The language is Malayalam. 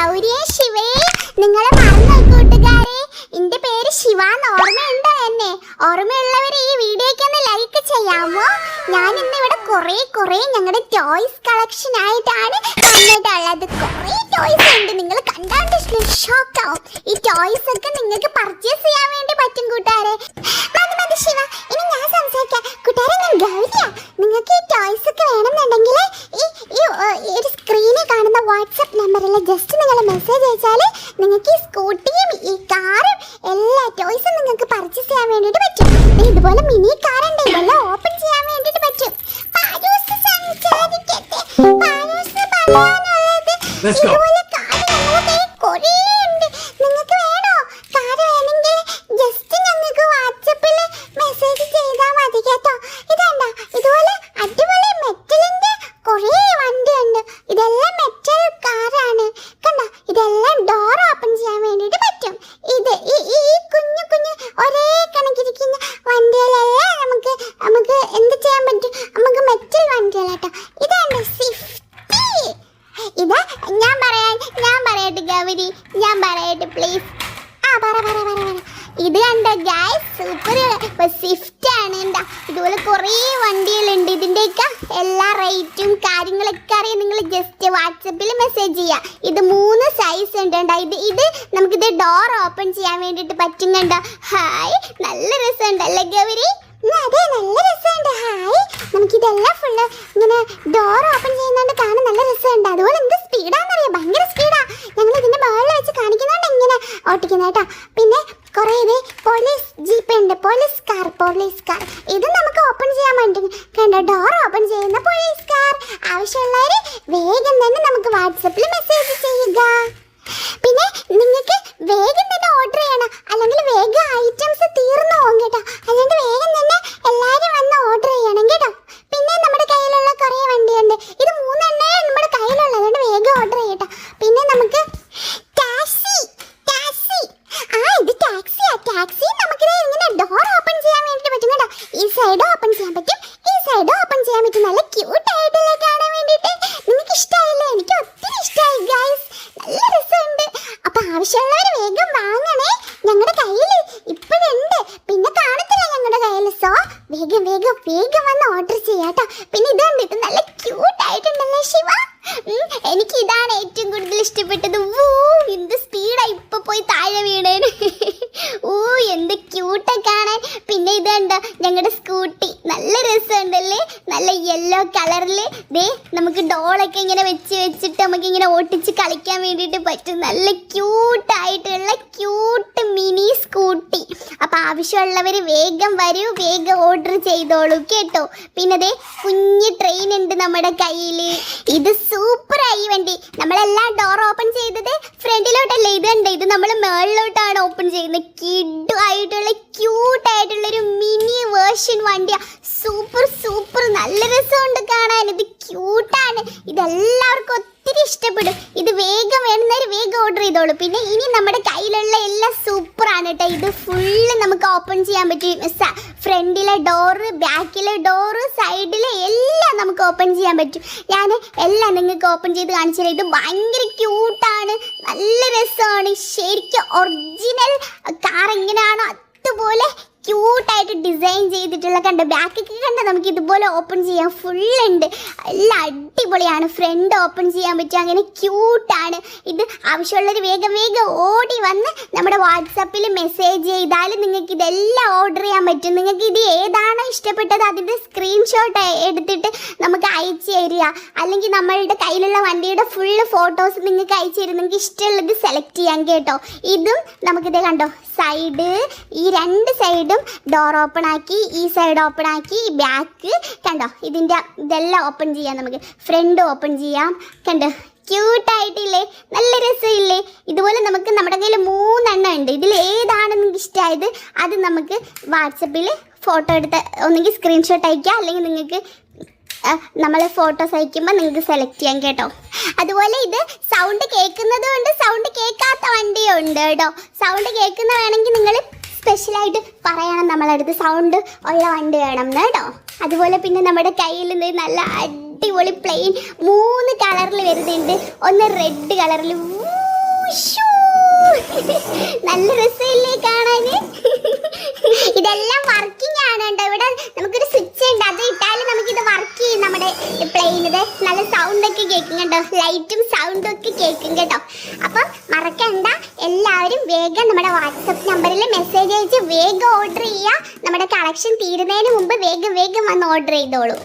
ഗൗരിയെ ശിവയെ നിങ്ങളെ മറന്നു കൂട്ടുകാരെ. എന്റെ പേര് ശിവ എന്ന് ഓർമ്മയുണ്ടോ? എന്നെ ഓർമ്മയുള്ളവർ ഈ വീഡിയോയ്ക്ക് ഒന്ന് ലൈക്ക് ചെയ്യാമോ? ഞാൻ ഇന്ന് ഇവിടെ കുറേ ഞങ്ങളുടെ ടോയ്സ് കളക്ഷൻ ആയിട്ടാണ് വന്നിട്ടുള്ളത്. കുറേ ടോയ്സ് ഉണ്ട്, നിങ്ങൾ കണ്ടാണ്ട് ഷോക്ക് ആവും. ഈ ടോയ്സ് ഒക്കെ നിങ്ങൾക്ക് പർച്ചേസ് ചെയ്യാൻ വേണ്ടി പറ്റും കൂട്ടുകാരെ. മതി ശിവ, ഇനി ഞാൻ സംസാരിക്കാം. കൂട്ടുകാരെ, ഞാൻ ഗൗരിയാ. നിങ്ങൾക്ക് ഈ ടോയ്സ് ഒക്കെ വേണമെന്നുണ്ടെങ്കിൽ ഈ ഒരു സ്ക്രീനിൽ കാണുന്ന വാട്സ്ആപ്പ് നമ്പറിൽ ജസ്റ്റ് നിങ്ങൾ മെസ്സേജ് അയച്ചാൽ നിങ്ങൾക്ക് ഈ സ്കൂട്ടിയും ഈ കാറും എല്ലാ ടോയ്സും നിങ്ങൾക്ക് പർച്ചേസ് ചെയ്യാൻ വേണ്ടിയിട്ട് പറ്റും. ഇതുപോലെ മിനി കാറുണ്ട്, ഇതെല്ലാം ഓപ്പൺ ചെയ്യാൻ വേണ്ടിയിട്ട് പറ്റും. പാരൂസ് സംസാരിക്കട്ടെ. പാരൂസ് പറയാനുള്ളത് ഇതുപോലെ കാറ് ഞങ്ങളുടെ കുറേ ഉണ്ട്. നിങ്ങൾക്ക് വേണോ കാറ്? വേണമെങ്കിൽ ജസ്റ്റ് ഞങ്ങൾക്ക് വാട്സാപ്പിൽ മെസ്സേജ് ചെയ്താൽ മതി കേട്ടോ. ഇതണ്ട, ഇതുപോലെ അടിപൊളി മെറ്റലിന്റെ കുറേ വണ്ടിയുണ്ട്. ഇതെല്ലാം മെറ്റൽ കാറാണ്. കണ്ടോ, ഇതെല്ലാം ഡോർ ഓപ്പൺ ചെയ്യാൻ വേണ്ടിയിട്ട് പറ്റും. ഇത് ഈ കുഞ്ഞു ഒരേ കണക്കിരിക്കുന്ന വണ്ടികളെല്ലാം നമുക്ക് എന്ത് ചെയ്യാൻ പറ്റും? നമുക്ക് മെറ്റൽ വണ്ടികളാട്ടോ. ഇതാണ് സ്വിഫ്റ്റ്. ഇത് ഞാൻ പറയട്ടെ ഗൗരി, ഞാൻ പറയട്ടെ പ്ലീസ്. പറ. ഇത് കണ്ടോ ഗൈസ്, സൂപ്പർ സ്വിഫ്റ്റ് ആണ്. എന്താ ഇതുപോലെ കുറേ വണ്ടികളുണ്ട്. ഇതിൻ്റെയൊക്കെ എല്ലാ റേറ്റും കാര്യങ്ങളൊക്കെ അറിയാം. നിങ്ങൾ ജസ്റ്റ് വാട്സപ്പിൽ മെസ്സേജ് ചെയ്യുക. ഇത് 3 സൈസ് ഉണ്ട്. ഇത് നമുക്കിത് ഡോർ ഓപ്പൺ ചെയ്യാൻ വേണ്ടിയിട്ട് പറ്റും. കണ്ടോ, ഹായ്, നല്ല രസമുണ്ടല്ലേ ഗൗരി? അതെ, നല്ല രസമുണ്ട്. ഹായ്, നമുക്കിതെല്ലാം ഫുള്ള് ഇങ്ങനെ ഡോർ ഓപ്പൺ ചെയ്യുന്നതുകൊണ്ട് കാണാൻ നല്ല രസമുണ്ട്. അതുപോലെ എന്ത് സ്പീഡാണെന്നറിയാം, ഭയങ്കര സ്പീഡാ. ഞങ്ങൾ ഇതിൻ്റെ മുകളിൽ വെച്ച് കാണിക്കുന്നുണ്ട് ഇങ്ങനെ ഓട്ടിക്കുന്നത് കേട്ടോ. പിന്നെ കുറേ ഇത് പോലീസ് ജീപ്പ് ഉണ്ട്, പോലീസ് കാർ. ഇത് നമുക്ക് ഓപ്പൺ ചെയ്യാൻ വേണ്ടി കണ്ടോ, ഡോർ ഓപ്പൺ ചെയ്യുന്ന പോലീസ് കാർ. ആവശ്യമുള്ളവർ വേഗം തന്നെ നമുക്ക് വാട്സപ്പിൽ മെസ്സേജ് ചെയ്യുക. പിന്നെ നിങ്ങൾക്ക് വേഗം തന്നെ ഓർഡർ ചെയ്യണം, അല്ലെങ്കിൽ വേഗം ഐറ്റംസ് തീർന്നു പോകും കേട്ടോ. അതുകൊണ്ട് വേഗം തന്നെ എല്ലാവരും വന്ന് ഓർഡർ ചെയ്യണം കേട്ടോ. പിന്നെ നമ്മുടെ കയ്യിലുള്ള കുറേ വണ്ടിയുണ്ട്. ഇത് 3 എണ്ണേ നമ്മുടെ കയ്യിലുള്ളത്, അതുകൊണ്ട് വേഗം ഓർഡർ ചെയ്യട്ടോ. പിന്നെ നമുക്ക് ടാക്സി. ഇത് ടാക്സി നമുക്കിത് ഇങ്ങനെ ഡോർ ഓപ്പൺ ചെയ്യാൻ വേണ്ടിയിട്ട് പറ്റും കേട്ടോ. ഈ സൈഡ് ഓപ്പൺ ചെയ്യാൻ പറ്റും, ഈ സൈഡ് ഓപ്പൺ ചെയ്യാൻ പറ്റും. നല്ല ക്യൂട്ട് ആയിട്ടല്ലേ കാണാൻ വേണ്ടിയിട്ട്. നിങ്ങൾക്ക് ഇഷ്ടമായില്ലേ? എനിക്ക് ഒത്തിരി ഇഷ്ടമായി ഗൈസ്, നല്ല രസമുണ്ട്. അപ്പൊ ആവശ്യമുള്ളവർ വേഗം വാങ്ങണേ, ഞങ്ങളുടെ കയ്യിൽ ഇപ്പോഴുണ്ട്, പിന്നെ കാണത്തില്ല ഞങ്ങളുടെ കയ്യിൽ. സോ വേഗം വന്ന് ഓർഡർ ചെയ്യാട്ടോ. പിന്നെ ഇതുണ്ട്, ഇത് നല്ല ക്യൂട്ട് ആയിട്ടുണ്ടല്ലേ ശിവ? എനിക്ക് ഇതാണ് ഏറ്റവും കൂടുതൽ ഇഷ്ടപ്പെട്ടത്. എന്ത് സ്പീഡാ ഇപ്പൊ പോയി താഴെ വീണേന്. എന്ത് ക്യൂട്ടാ കാണാൻ. പിന്നെ ഇതുണ്ടോ ഞങ്ങളുടെ സ്കൂട്ടി, നല്ല രസമുണ്ടല്ലേ? നല്ല യെല്ലോ കളറിൽ ദേ നമുക്ക് ഡോളൊക്കെ ഇങ്ങനെ വെച്ചിട്ട് നമുക്ക് ഇങ്ങനെ ഓട്ടിച്ച് കളിക്കാൻ വേണ്ടിയിട്ട് പറ്റും. നല്ല ക്യൂട്ടായിട്ടുള്ള ക്യൂട്ട് മിനി സ്കൂട്ടി. അപ്പം ആവശ്യമുള്ളവർ വേഗം വരൂ, വേഗം ഓർഡർ ചെയ്തോളൂ കേട്ടോ. പിന്നെ ദേ കുഞ്ഞ് ട്രെയിൻ ഉണ്ട് നമ്മുടെ കയ്യിൽ. ഇത് സൂപ്പറായി വണ്ടി. നമ്മളെല്ലാം ഡോർ ഓപ്പൺ ചെയ്തത് ഫ്രണ്ടിലോട്ടല്ലേ, ഇത് നമ്മൾ മേളിലോട്ടാണ് ഓപ്പൺ ചെയ്യുന്നത്. കിഡു ആയിട്ടുള്ള ക്യൂട്ടായിട്ടുള്ളൊരു മിനി വേർഷൻ വണ്ടിയാണ്. സൂപ്പർ നല്ല രസമുണ്ട് കാണാൻ. ഇത് ക്യൂട്ടാണ്, ഇതെല്ലാവർക്കും ഒത്തിരി ഇഷ്ടപ്പെടും. ഇത് വേഗം വേണമെന്നവർ വേഗം ഓർഡർ ചെയ്തോളൂ. പിന്നെ ഇനി നമ്മുടെ കയ്യിലുള്ള എല്ലാം സൂപ്പറാണ് കേട്ടോ. ഇത് ഫുള്ള് നമുക്ക് ഓപ്പൺ ചെയ്യാൻ പറ്റും. ഫ്രണ്ടിലെ ഡോറ്, ബാക്കിലെ ഡോറ്, സൈഡിലെ എല്ലാം നമുക്ക് ഓപ്പൺ ചെയ്യാൻ പറ്റും. ഞാൻ എല്ലാം നിങ്ങൾക്ക് ഓപ്പൺ ചെയ്ത് കാണിച്ചു തരാം. ഇത് ഭയങ്കര ക്യൂട്ടാണ്, നല്ല രസമാണ്. ശരിക്കും ഒറിജിനൽ കാർ എങ്ങനെയാണോ അതുപോലെ ക്യൂട്ടായിട്ട് ഡിസൈൻ ചെയ്തിട്ടുള്ള കണ്ടോ. ബാക്കൊക്കെ കണ്ടോ, നമുക്ക് ഇതുപോലെ ഓപ്പൺ ചെയ്യാം. ഫുള്ളുണ്ട്, എല്ലാം അടിപൊളിയാണ്. ഫ്രണ്ട് ഓപ്പൺ ചെയ്യാൻ പറ്റും, അങ്ങനെ ക്യൂട്ടാണ്. ഇത് ആവശ്യമുള്ളവർ വേഗം ഓടി വന്ന് നമ്മുടെ വാട്സാപ്പിൽ മെസ്സേജ് ചെയ്താൽ നിങ്ങൾക്ക് ഇതെല്ലാം ഓർഡർ ചെയ്യാൻ പറ്റും. നിങ്ങൾക്ക് ഇത് ഏതാണോ ഇഷ്ടപ്പെട്ടത് അതിൻ്റെ സ്ക്രീൻഷോട്ട് എടുത്തിട്ട് നമുക്ക് അയച്ചു തരിക. അല്ലെങ്കിൽ നമ്മളുടെ കയ്യിലുള്ള വണ്ടിയുടെ ഫുള്ള് ഫോട്ടോസ് നിങ്ങൾക്ക് അയച്ചു തരും. നിങ്ങൾക്ക് ഇഷ്ടമുള്ളത് സെലക്ട് ചെയ്യാം കേട്ടോ. ഇതും നമുക്കിത് കണ്ടോ, സൈഡ്, ഈ 2 സൈഡും ഡോർ ഓപ്പൺ ആക്കി, ഈ സൈഡ് ഓപ്പൺ ആക്കി, ബാക്ക് കണ്ടോ, ഇതെല്ലാം ഓപ്പൺ ചെയ്യാം. നമുക്ക് ഫ്രണ്ട് ഓപ്പൺ ചെയ്യാം. കണ്ടോ, ക്യൂട്ടായിട്ടില്ലേ? നല്ല രസമില്ലേ? ഇതുപോലെ നമുക്ക് നമ്മുടെ കയ്യിൽ 3 എണ്ണം ഉണ്ട്. ഇതിൽ ഏതാണ് നിങ്ങൾക്ക് ഇഷ്ടമായത് അത് നമുക്ക് വാട്സപ്പിൽ ഫോട്ടോ എടുത്ത് ഒന്നെങ്കിൽ സ്ക്രീൻഷോട്ട് അയക്കുക, അല്ലെങ്കിൽ നിങ്ങൾക്ക് നമ്മൾ ഫോട്ടോസ് അയക്കുമ്പോൾ നിങ്ങൾക്ക് സെലക്ട് ചെയ്യാം കേട്ടോ. അതുപോലെ ഇത് സൗണ്ട് കേൾക്കുന്നത് കൊണ്ട് സൗണ്ട് കേൾക്കാത്ത വണ്ടിയും ഉണ്ട് കേട്ടോ. സൗണ്ട് കേൾക്കുന്ന വേണമെങ്കിൽ നിങ്ങൾ സ്പെഷ്യലായിട്ട് പറയണം നമ്മളടുത്ത്, സൗണ്ട് ഉള്ള വണ്ടി വേണം എന്ന് കേട്ടോ. അതുപോലെ പിന്നെ നമ്മുടെ കയ്യിൽ നല്ല അടിപൊളി പ്ലെയിൻ 3 കളറിൽ വരുന്നുണ്ട്. ഒന്ന് റെഡ് കളറിൽ ഉശ്ശൂ. നല്ല രസമില്ലേ കാണാന്? ഇതെല്ലാം വർക്കിംഗ് ആണ് കേട്ടോ. ഇവിടെ നമുക്കൊരു സ്വിച്ച് ഉണ്ട്, അത് ഇട്ടാലും നമുക്കിത് വർക്ക് ചെയ്യും. നമ്മുടെ പ്ലെയിനിത് നല്ല സൗണ്ട് ഒക്കെ കേൾക്കും കേട്ടോ, ലൈറ്റും സൗണ്ടും ഒക്കെ കേൾക്കും കേട്ടോ. അപ്പം മറക്കണ്ട, എല്ലാവരും വേഗം നമ്മുടെ വാട്സപ്പ് നമ്പറിൽ മെസ്സേജ് അയച്ച് വേഗം ഓർഡർ ചെയ്യുക. നമ്മുടെ കളക്ഷൻ തീരുന്നതിന് മുമ്പ് വേഗം വേഗം വന്ന് ഓർഡർ ചെയ്തോളൂ.